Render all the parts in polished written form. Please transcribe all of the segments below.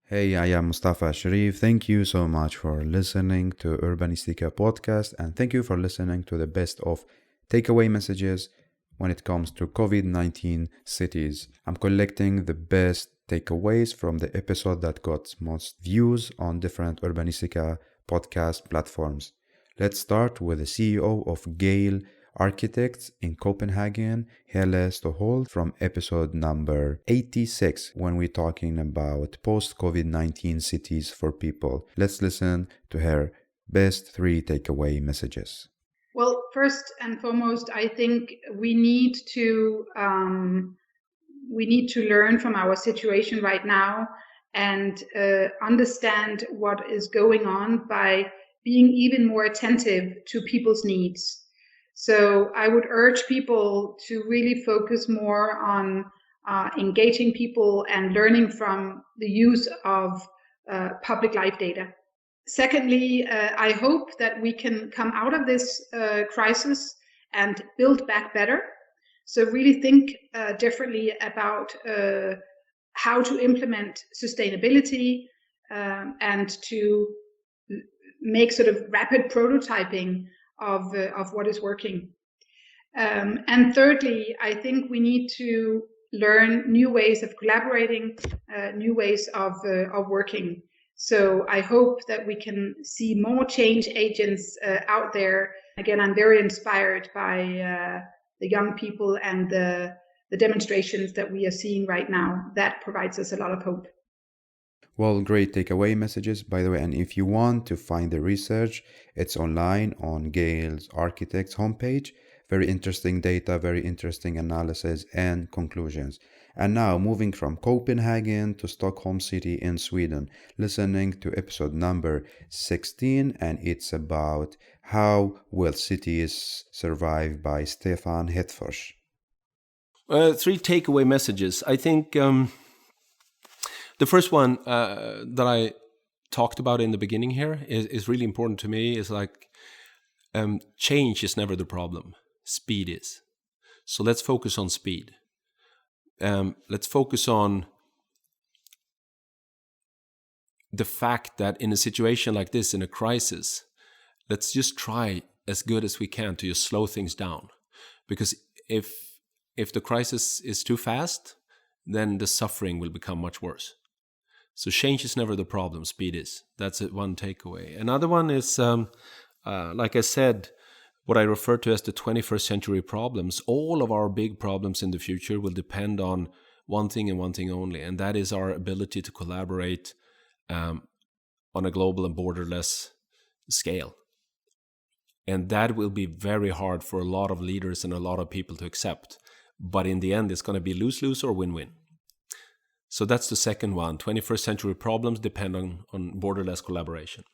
Hey, I am Mustafa Sherif. Thank you so much for listening to Urbanistica podcast, and thank you for listening to the best of takeaway messages when it comes to COVID-19 cities. I'm collecting the best takeaways from the episode that got most views on different Urbanistica podcast platforms. Let's start with the CEO of Gale Architects in Copenhagen, Helle Søholt, from episode number 86, when we're talking about post-COVID-19 cities for people. Let's listen to her best 3 takeaway messages. Well, first and foremost, I think we need to learn from our situation right now and understand what is going on by being even more attentive to people's needs. So I would urge people to really focus more on engaging people and learning from the use of public life data. Secondly, I hope that we can come out of this crisis and build back better. So really think differently about how to implement sustainability and to make sort of rapid prototyping of what is working. And thirdly, I think we need to learn new ways of collaborating, new ways of working. So I hope that we can see more change agents out there. Again, I'm very inspired by the young people and the demonstrations that we are seeing right now. That provides us a lot of hope. Well, great takeaway messages, by the way. And if you want to find the research, it's online on Gale's Architects homepage. Very interesting data, very interesting analysis and conclusions. And now, moving from Copenhagen to Stockholm City in Sweden, listening to episode number 16, and it's about how will cities survive by Stefan Hyttfors. 3 takeaway messages. I think the first one that I talked about in the beginning here is really important to me. Is like change is never the problem. Speed is. So let's focus on speed. Let's focus on the fact that in a situation like this, in a crisis, let's just try as good as we can to just slow things down. Because if the crisis is too fast, then the suffering will become much worse. So change is never the problem, speed is. That's one takeaway. Another one is, like I said, what I refer to as the 21st century problems. All of our big problems in the future will depend on one thing and one thing only, and that is our ability to collaborate on a global and borderless scale. And that will be very hard for a lot of leaders and a lot of people to accept. But in the end, it's going to be lose-lose or win-win. So that's the second one. 21st century problems depend on borderless collaboration.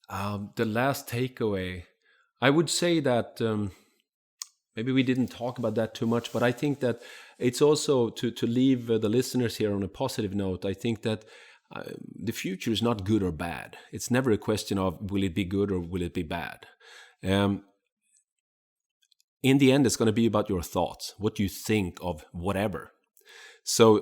The last takeaway, I would say that maybe we didn't talk about that too much, but I think that it's also to leave the listeners here on a positive note. I think that the future is not good or bad. It's never a question of will it be good or will it be bad. In the end, it's going to be about your thoughts, what you think of whatever. So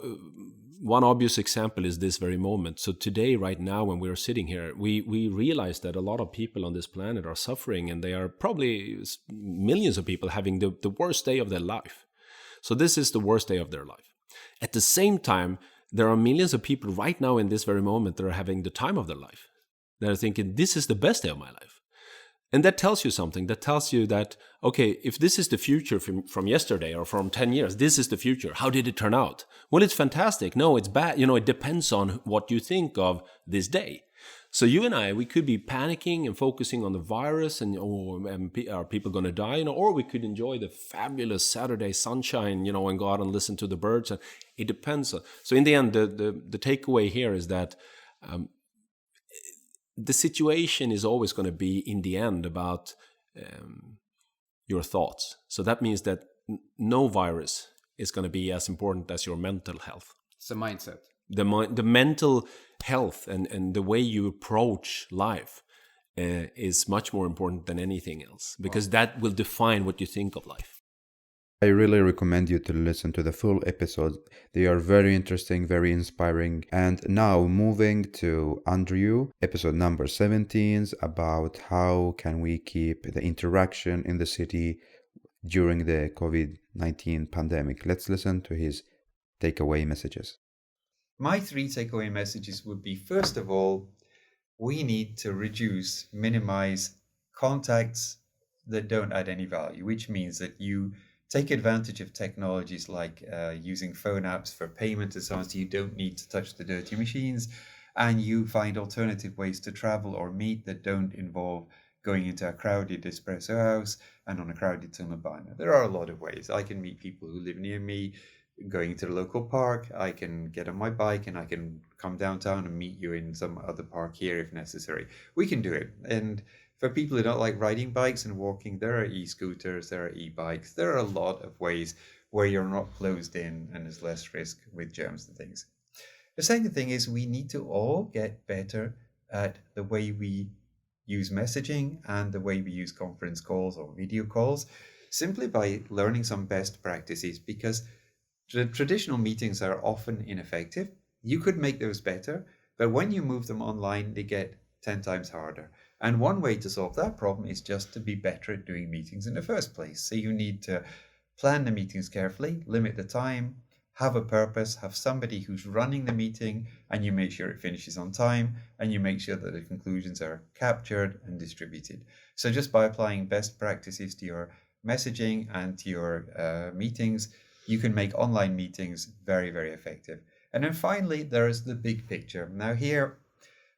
one obvious example is this very moment. So today, right now, when we're sitting here, we realize that a lot of people on this planet are suffering, and they are probably millions of people having the worst day of their life. So this is the worst day of their life. At the same time, there are millions of people right now in this very moment that are having the time of their life. They're thinking, this is the best day of my life. And that tells you something. That tells you that, okay, if this is the future from yesterday or from 10 years, this is the future. How did it turn out? Well, it's fantastic. No, it's bad. It depends on what you think of this day. So you and I, we could be panicking and focusing on the virus and are people going to die? Or we could enjoy the fabulous Saturday sunshine, and go out and listen to the birds. And it depends. So in the end, the takeaway here is that the situation is always going to be, in the end, about your thoughts. So that means that no virus is going to be as important as your mental health. It's a mindset. The mental health and the way you approach life is much more important than anything else, because that will define what you think of life. I really recommend you to listen to the full episodes. They are very interesting, very inspiring. And now moving to Andrew, episode number 17 about how can we keep the interaction in the city during the COVID-19 pandemic. Let's listen to his takeaway messages. My three takeaway messages would be, first of all, we need to minimize contacts that don't add any value, which means that you take advantage of technologies like using phone apps for payment and so on, so you don't need to touch the dirty machines, and you find alternative ways to travel or meet that don't involve going into a crowded espresso house and on a crowded tunnelbana. There are a lot of ways. I can meet people who live near me, going to the local park. I can get on my bike and I can come downtown and meet you in some other park here if necessary. We can do it. And for people who don't like riding bikes and walking, there are e-scooters, there are e-bikes. There are a lot of ways where you're not closed in and there's less risk with germs and things. The second thing is we need to all get better at the way we use messaging and the way we use conference calls or video calls, simply by learning some best practices, because the traditional meetings are often ineffective. You could make those better, but when you move them online, they get 10 times harder. And one way to solve that problem is just to be better at doing meetings in the first place. So you need to plan the meetings carefully, limit the time, have a purpose, have somebody who's running the meeting, and you make sure it finishes on time, and you make sure that the conclusions are captured and distributed. So just by applying best practices to your messaging and to your meetings, you can make online meetings very, very effective. And then finally, there is the big picture. Now here,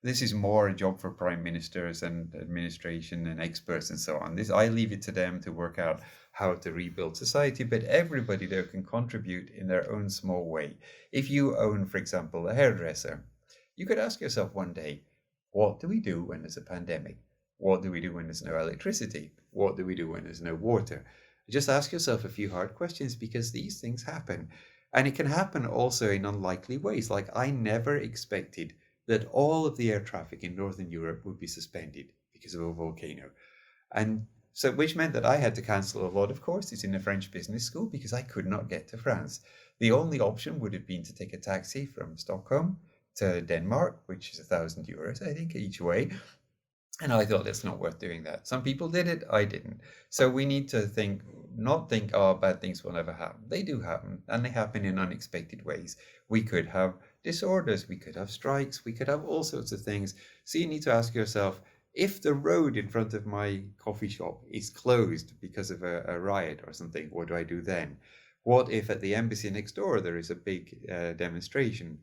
this is more a job for prime ministers and administration and experts and so on. I leave it to them to work out how to rebuild society, but everybody there can contribute in their own small way. If you own, for example, a hairdresser, you could ask yourself one day, what do we do when there's a pandemic? What do we do when there's no electricity? What do we do when there's no water? Just ask yourself a few hard questions, because these things happen. And it can happen also in unlikely ways. Like, I never expected that all of the air traffic in Northern Europe would be suspended because of a volcano. And so, which meant that I had to cancel a lot of courses in the French business school because I could not get to France. The only option would have been to take a taxi from Stockholm to Denmark, which is €1,000, I think, each way. And I thought it's not worth doing that. Some people did it, I didn't. So we need to not think, oh, bad things will never happen. They do happen, and they happen in unexpected ways. We could have disorders, we could have strikes, we could have all sorts of things. So you need to ask yourself, if the road in front of my coffee shop is closed because of a riot or something, what do I do then? What if at the embassy next door there is a big demonstration?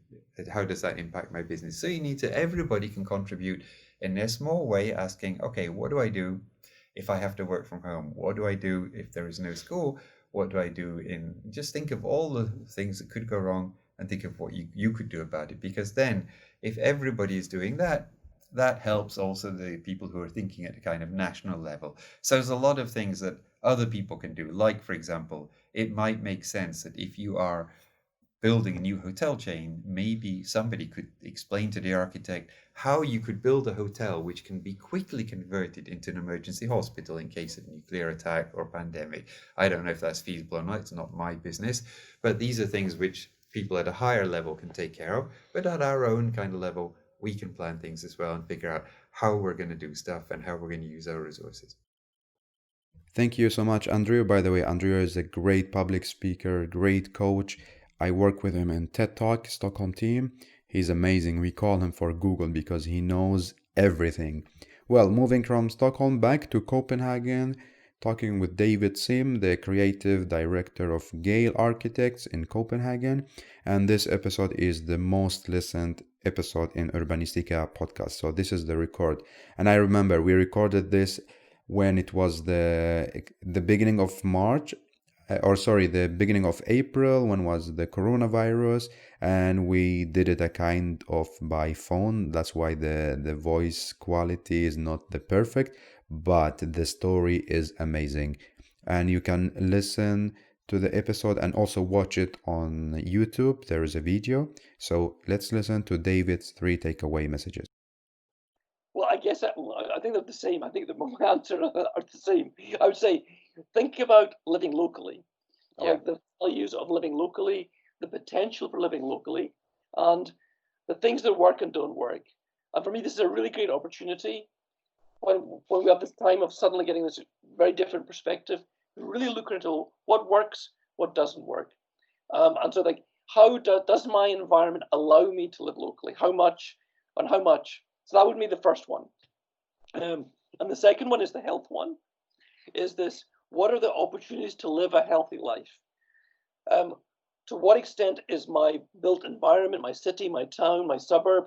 How does that impact my business? So everybody can contribute in a small way, asking, okay, what do I do if I have to work from home? What do I do if there is no school? What do I do just think of all the things that could go wrong and think of what you could do about it. Because then if everybody is doing that, that helps also the people who are thinking at a kind of national level. So there's a lot of things that other people can do. Like, for example, it might make sense that if you are building a new hotel chain, maybe somebody could explain to the architect how you could build a hotel which can be quickly converted into an emergency hospital in case of nuclear attack or pandemic. I don't know if that's feasible or not, it's not my business, but these are things which people at a higher level can take care of. But at our own kind of level, we can plan things as well and figure out how we're going to do stuff and how we're going to use our resources. Thank you so much, Andrew. By the way, Andrew is a great public speaker, great coach. I work with him in TED Talk, Stockholm team. He's amazing. We call him for Google because he knows everything. Well, moving from Stockholm back to Copenhagen, talking with David Sim, the creative director of Gale Architects in Copenhagen. And this episode is the most listened episode in Urbanistica podcast. So this is the record. And I remember we recorded this when it was the beginning of March, the beginning of April, when was the coronavirus, and we did it a kind of by phone. That's why the voice quality is not the perfect, but the story is amazing. And you can listen to the episode and also watch it on YouTube. There is a video. So let's listen to David's 3 takeaway messages. Well, I guess I think they're the same. I think that my answer are the same. I would say, think about living locally. like the values of living locally, the potential for living locally, and the things that work and don't work. And for me, this is a really great opportunity when we have this time of suddenly getting this very different perspective, really looking into what works, what doesn't work. And so like, how does my environment allow me to live locally? How much and how much? So that would be the first one. And the second one is the health one. Is this, what are the opportunities to live a healthy life? To what extent is my built environment, my city, my town, my suburb,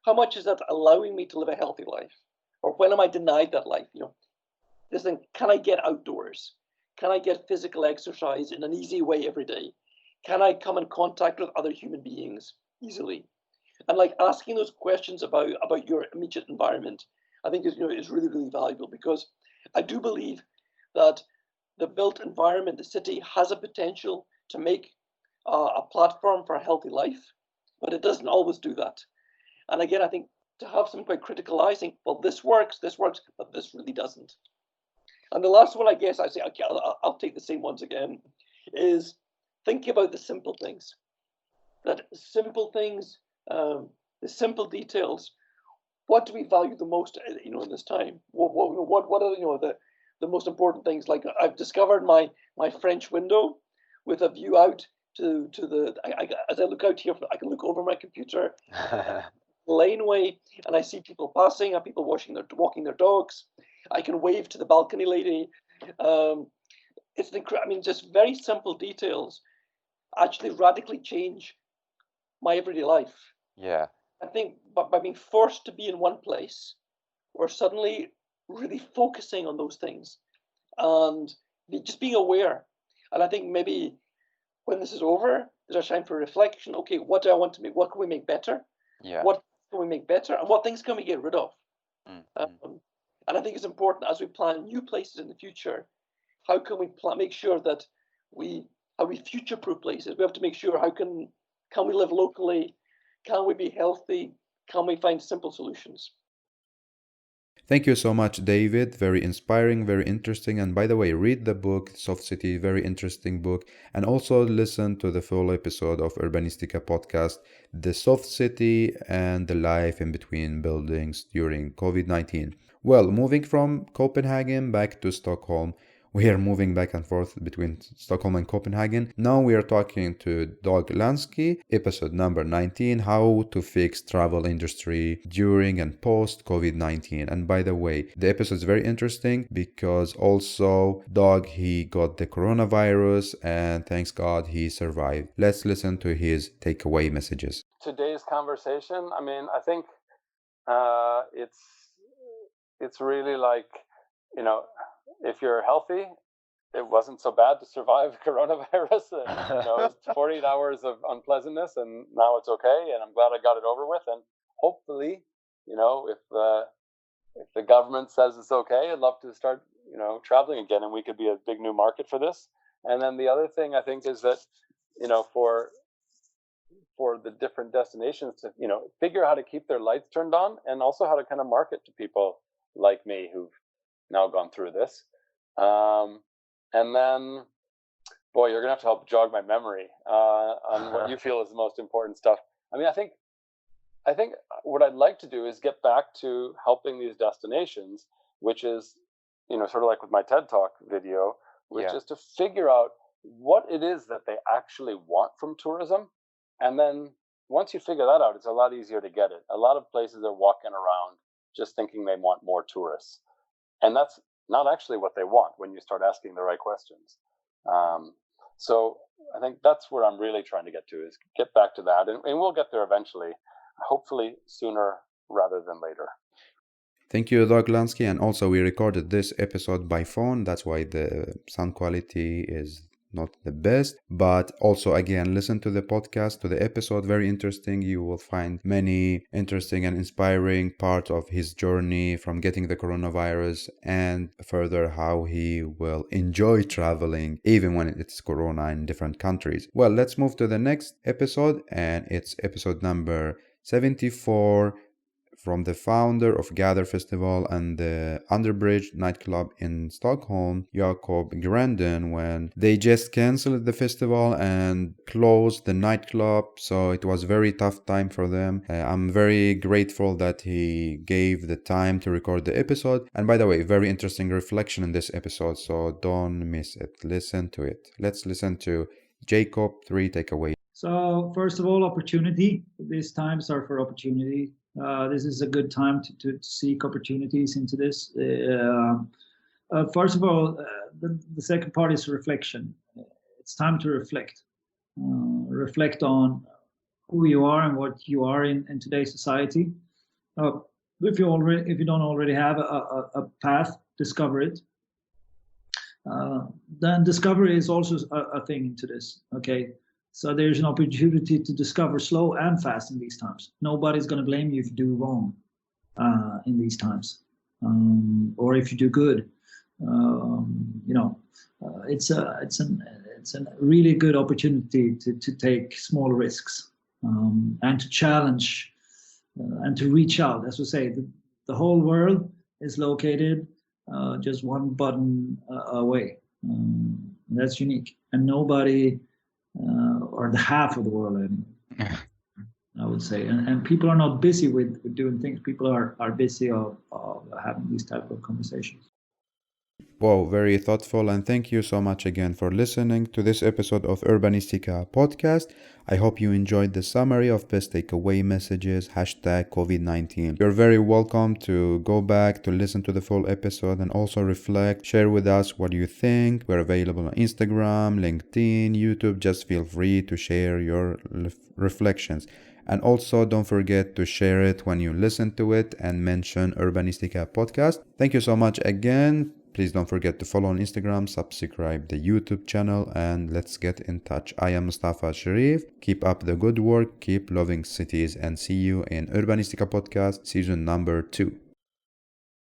how much is that allowing me to live a healthy life? Or when am I denied that life? This thing, can I get outdoors? Can I get physical exercise in an easy way every day? Can I come in contact with other human beings easily? And like asking those questions about your immediate environment, I think is really, really valuable, because I do believe that the built environment, the city, has a potential to make a platform for a healthy life, but it doesn't always do that. And again, I think to have some quite critical eye, think, well, this works, but this really doesn't. And the last one, I guess, I say, okay, I'll take the same ones again, is thinking about the simple things. That simple things, the simple details. What do we value the most, in this time? What are the most important things? Like I've discovered my French window with a view out to the. As I look out here, I can look over my computer, laneway, and I see people passing, and people walking their dogs. I can wave to the balcony lady. It's just very simple details actually radically change my everyday life. Yeah. I think by being forced to be in one place, we're suddenly really focusing on those things and just being aware. And I think maybe when this is over, there's a time for reflection. Okay, what do I want to make? What can we make better? Yeah. What can we make better? And what things can we get rid of? And I think it's important as we plan new places in the future. How can we make sure that we future-proof places? We have to make sure how can we live locally? Can we be healthy? Can we find simple solutions? Thank you so much, David. Very inspiring, very interesting. And by the way, read the book, Soft City, very interesting book. And also listen to the full episode of Urbanistica podcast, The Soft City and the Life in Between Buildings During COVID-19. Well, moving from Copenhagen back to Stockholm. We are moving back and forth between Stockholm and Copenhagen. Now we are talking to Dag Lansky, episode number 19, how to fix travel industry during and post COVID-19. And by the way, the episode is very interesting because also Dag, he got the coronavirus and thanks God he survived. Let's listen to his takeaway messages. Today's conversation, I think it's really like, if you're healthy, it wasn't so bad to survive coronavirus. It's 48 hours of unpleasantness, and now it's okay. And I'm glad I got it over with. And hopefully, if the government says it's okay, I'd love to start, traveling again, and we could be a big new market for this. And then the other thing I think is that, for the different destinations to, figure out how to keep their lights turned on, and also how to kind of market to people like me who've now gone through this. And then, boy, you're gonna have to help jog my memory on what you feel is the most important stuff. I think what I'd like to do is get back to helping these destinations, which is, sort of like with my TED Talk video, which is to figure out what it is that they actually want from tourism. And then once you figure that out, it's a lot easier to get it. A lot of places are walking around just thinking they want more tourists. And that's not actually what they want when you start asking the right questions. So I think that's where I'm really trying to get to, is get back to that. And we'll get there eventually, hopefully sooner rather than later. Thank you, Dag Lansky. And also we recorded this episode by phone. That's why the sound quality is not the best, but also again, listen to the podcast, to the episode, very interesting. You will find many interesting and inspiring parts of his journey from getting the coronavirus and further how he will enjoy traveling even when it's corona in different countries. Well, let's move to the next episode, and it's episode number 74 from the founder of Gather Festival and the Underbridge nightclub in Stockholm, Jakob Grandin, when they just canceled the festival and closed the nightclub. So it was very tough time for them. I'm very grateful that he gave the time to record the episode. And by the way, very interesting reflection in this episode, so don't miss it. Listen to it. Let's listen to Jacob, 3 takeaways. So first of all, opportunity. These times are for opportunity. This is a good time to seek opportunities into this. First of all, the second part is reflection. It's time to reflect. Reflect on who you are and what you are in today's society. If you don't already have a path, discover it. Then discovery is also a thing into this. Okay. So there's an opportunity to discover slow and fast in these times. Nobody's going to blame you if you do wrong in these times, or if you do good. It's a really good opportunity to take small risks and to challenge and to reach out. As we say, the whole world is located just one button away. That's unique, and nobody. Or the half of the world, I would say, and people are not busy with doing things. People are busy of having these type of conversations. Wow, very thoughtful, and thank you so much again for listening to this episode of Urbanistica podcast. I hope you enjoyed the summary of best takeaway messages, #COVID-19. You're very welcome to go back to listen to the full episode and also reflect, share with us what you think. We're available on Instagram, LinkedIn, YouTube. Just feel free to share your reflections. And also don't forget to share it when you listen to it and mention Urbanistica podcast. Thank you so much again. Please don't forget to follow on Instagram, subscribe the YouTube channel, and let's get in touch. I am Mustafa Sherif. Keep up the good work, keep loving cities, and see you in Urbanistica podcast season number 2.